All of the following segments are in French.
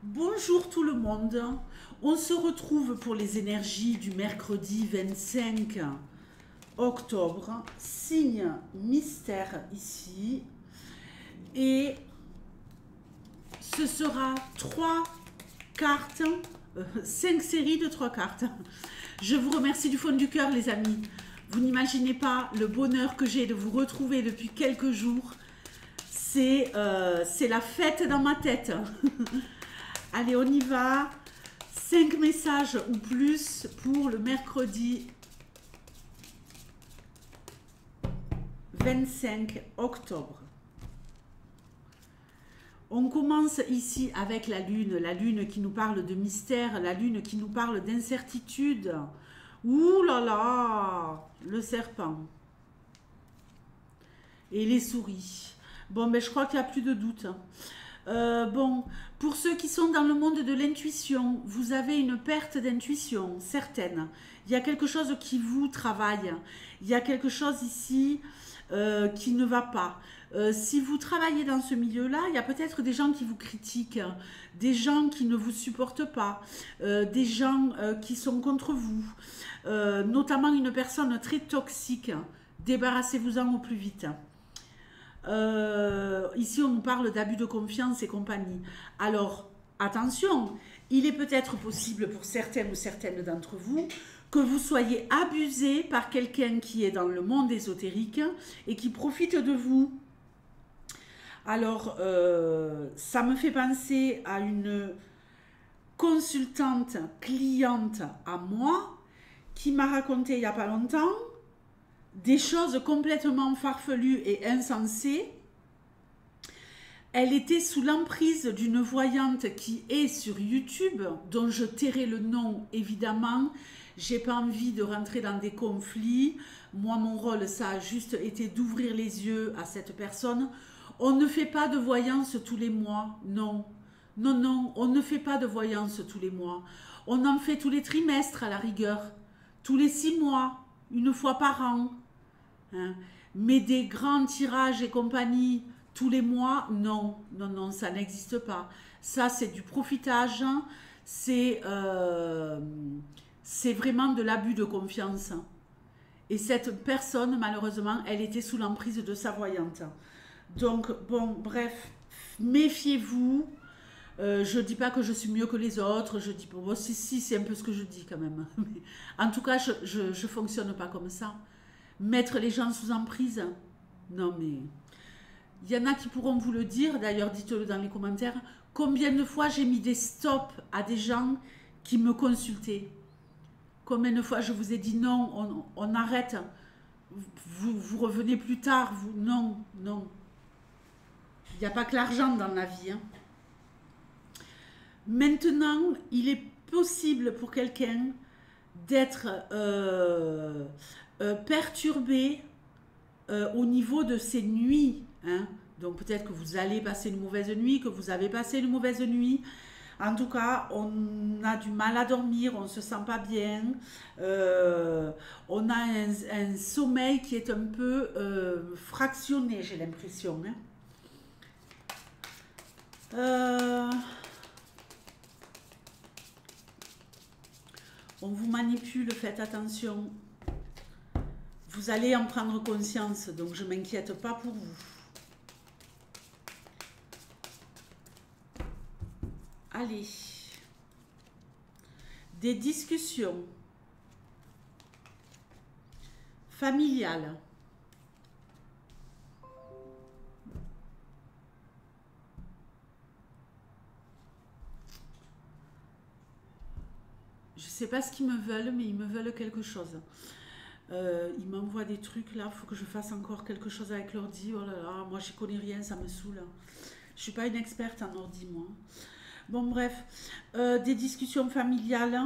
Bonjour tout le monde, on se retrouve pour les énergies du mercredi 25 octobre, signe mystère ici, et ce sera 3 cartes, 5 séries de 3 cartes. Je vous remercie du fond du cœur les amis, vous n'imaginez pas le bonheur que j'ai de vous retrouver depuis quelques jours, c'est la fête dans ma tête. Allez, on y va. 5 messages ou plus pour le mercredi 25 octobre. On commence ici avec la lune qui nous parle de mystère, la lune qui nous parle d'incertitude. Ouh là là, le serpent. Et les souris. Bon, ben je crois qu'il n'y a plus de doute. Bon, pour ceux qui sont dans le monde de l'intuition, vous avez une perte d'intuition certaine. Il y a quelque chose qui vous travaille. Il y a quelque chose ici qui ne va pas. Si vous travaillez dans ce milieu-là, il y a peut-être des gens qui vous critiquent, des gens qui ne vous supportent pas, des gens qui sont contre vous, notamment une personne très toxique. Débarrassez-vous-en au plus vite. Ici, on nous parle d'abus de confiance et compagnie. Alors, attention, il est peut-être possible pour certaines ou certaines d'entre vous que vous soyez abusé par quelqu'un qui est dans le monde ésotérique et qui profite de vous. Alors, ça me fait penser à une consultante cliente à moi qui m'a raconté il n'y a pas longtemps des choses complètement farfelues et insensées. Elle était sous l'emprise d'une voyante qui est sur YouTube, dont je tairai le nom évidemment. J'ai pas envie de rentrer dans des conflits. Moi, mon rôle, ça a juste été d'ouvrir les yeux à cette personne. On ne fait pas de voyance tous les mois, non. Non, non, on ne fait pas de voyance tous les mois. On en fait tous les trimestres à la rigueur, tous les 6 mois, une fois par an. Hein. Mais des grands tirages et compagnie tous les mois, non, non, non, ça n'existe pas. Ça, c'est du profitage, c'est vraiment de l'abus de confiance. Et cette personne, malheureusement, elle était sous l'emprise de sa voyante. Donc, bon, bref, méfiez-vous. Je ne dis pas que je suis mieux que les autres, je dis, bon, si, c'est un peu ce que je dis quand même. Mais, en tout cas, je ne fonctionne pas comme ça. Mettre les gens sous emprise, non mais... Il y en a qui pourront vous le dire, d'ailleurs dites-le dans les commentaires, combien de fois j'ai mis des stops à des gens qui me consultaient. Combien de fois je vous ai dit non, on arrête, vous revenez plus tard, vous, non, non. Il n'y a pas que l'argent dans la vie. Hein. Maintenant, il est possible pour quelqu'un d'être perturbé au niveau de ses nuits. Hein. Donc peut-être que vous allez passer une mauvaise nuit, que vous avez passé une mauvaise nuit. En tout cas, on a du mal à dormir, on ne se sent pas bien. On a un sommeil qui est un peu fractionné, j'ai l'impression. Hein. On vous manipule, faites attention. Vous allez en prendre conscience, donc je ne m'inquiète pas pour vous. Allez. Des discussions familiales. Je ne sais pas ce qu'ils me veulent, mais ils me veulent quelque chose. Ils m'envoient des trucs là, il faut que je fasse encore quelque chose avec l'ordi. Oh là là, moi j'y connais rien, ça me saoule. Je suis pas une experte en ordi, moi. Bon, bref, des discussions familiales.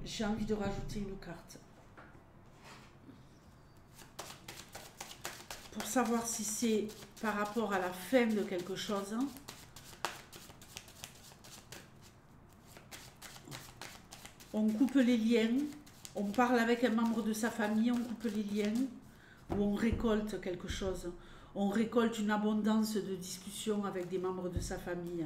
J'ai envie de rajouter une carte. Pour savoir si c'est par rapport à la fin de quelque chose. On coupe les liens. On parle avec un membre de sa famille, on coupe les liens, ou on récolte quelque chose. On récolte une abondance de discussions avec des membres de sa famille.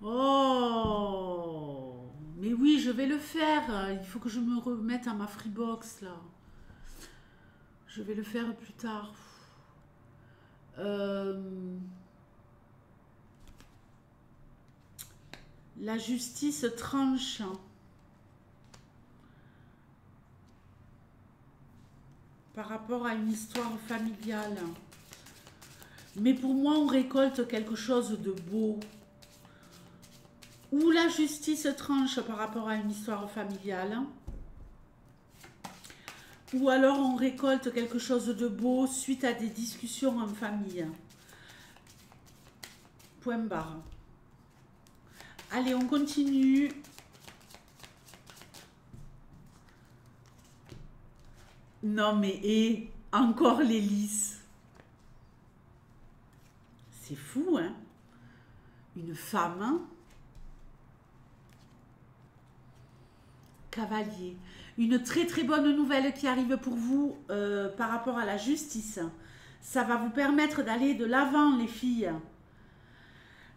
Oh, mais oui, je vais le faire. Il faut que je me remette à ma Freebox là. Je vais le faire plus tard. Euh, la justice tranche par rapport à une histoire familiale. Mais pour moi, on récolte quelque chose de beau. Ou la justice tranche par rapport à une histoire familiale. Ou alors on récolte quelque chose de beau suite à des discussions en famille. Point barre. Allez, on continue. Non mais, et encore l'hélice. C'est fou, hein? Une femme, hein? Cavalier. Une très très bonne nouvelle qui arrive pour vous par rapport à la justice. Ça va vous permettre d'aller de l'avant, les filles.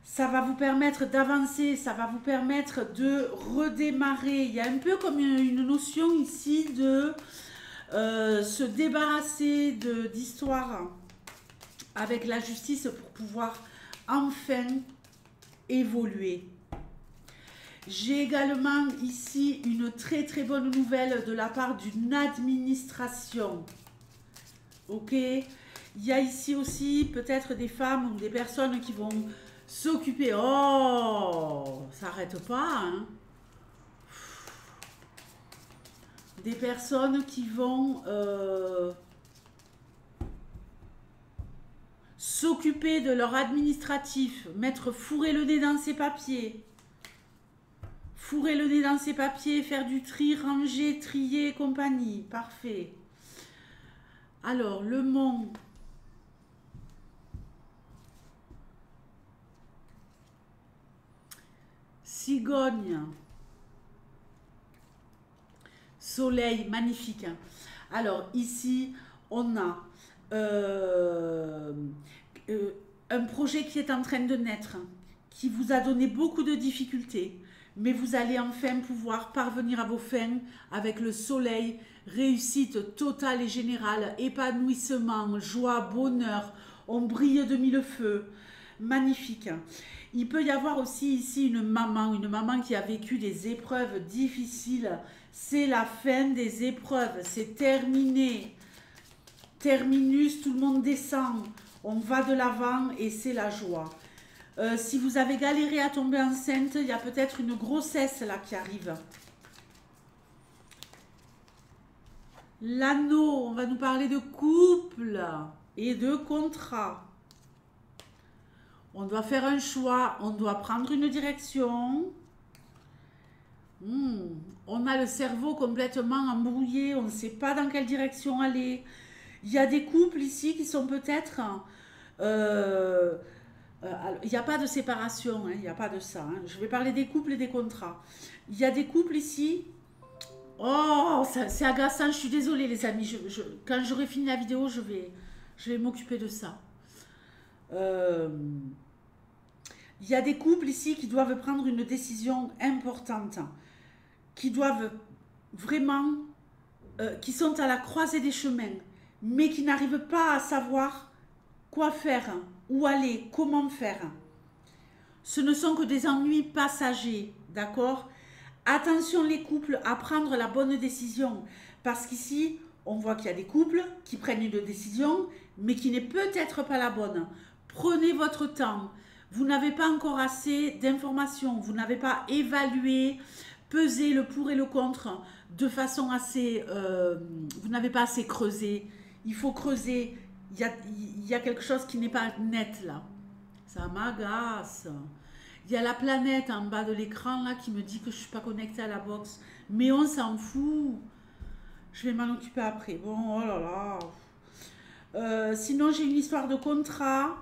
Ça va vous permettre d'avancer, ça va vous permettre de redémarrer. Il y a un peu comme une notion ici de se débarrasser d'histoires avec la justice pour pouvoir enfin évoluer. J'ai également ici une très très bonne nouvelle de la part d'une administration. Ok? Il y a ici aussi peut-être des femmes ou des personnes qui vont s'occuper. Oh, ça n'arrête pas, hein? Des personnes qui vont s'occuper de leur administratif, fourrer le nez dans ses papiers. Fourrer le nez dans ses papiers, faire du tri, ranger, trier et compagnie. Parfait. Alors, le mont. Cigogne. Soleil, magnifique. Alors, ici, on a un projet qui est en train de naître, qui vous a donné beaucoup de difficultés, mais vous allez enfin pouvoir parvenir à vos fins avec le soleil, réussite totale et générale, épanouissement, joie, bonheur, on brille de mille feux, magnifique. Il peut y avoir aussi ici une maman qui a vécu des épreuves difficiles. C'est la fin des épreuves, c'est terminé. Terminus, tout le monde descend, on va de l'avant et c'est la joie. Si vous avez galéré à tomber enceinte, il y a peut-être une grossesse là qui arrive. L'anneau, on va nous parler de couple et de contrat. On doit faire un choix, on doit prendre une direction. On a le cerveau complètement embrouillé, on ne sait pas dans quelle direction aller. Il y a des couples ici qui sont peut-être... il n'y a pas de séparation, hein, il n'y a pas de ça. Hein. Je vais parler des couples et des contrats. Il y a des couples ici. Oh, c'est agaçant, je suis désolée les amis. Quand j'aurai fini la vidéo, je vais m'occuper de ça. Il y a des couples ici qui doivent prendre une décision importante, qui doivent vraiment, qui sont à la croisée des chemins, mais qui n'arrivent pas à savoir quoi faire, où aller, comment faire. Ce ne sont que des ennuis passagers, d'accord? Attention les couples à prendre la bonne décision, parce qu'ici, on voit qu'il y a des couples qui prennent une décision, mais qui n'est peut-être pas la bonne. Prenez votre temps. Vous n'avez pas encore assez d'informations, vous n'avez pas évalué, pesé le pour et le contre de façon assez... vous n'avez pas assez creusé. Il faut creuser. Il y a quelque chose qui n'est pas net là. Ça m'agace. Il y a la planète en bas de l'écran là qui me dit que je ne suis pas connectée à la box. Mais on s'en fout. Je vais m'en occuper après. Bon, oh là là. Sinon, j'ai une histoire de contrat.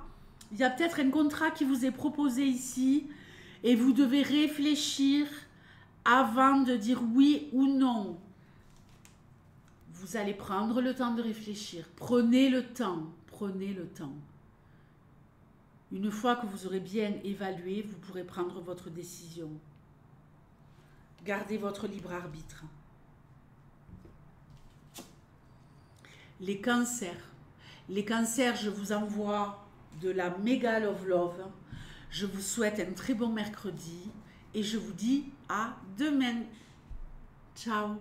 Il y a peut-être un contrat qui vous est proposé ici. Et vous devez réfléchir avant de dire oui ou non. Vous allez prendre le temps de réfléchir. Prenez le temps. Prenez le temps. Une fois que vous aurez bien évalué, vous pourrez prendre votre décision. Gardez votre libre arbitre. Les cancers. Les cancers, je vous envoie de la méga love. Je vous souhaite un très bon mercredi et je vous dis à demain. Ciao.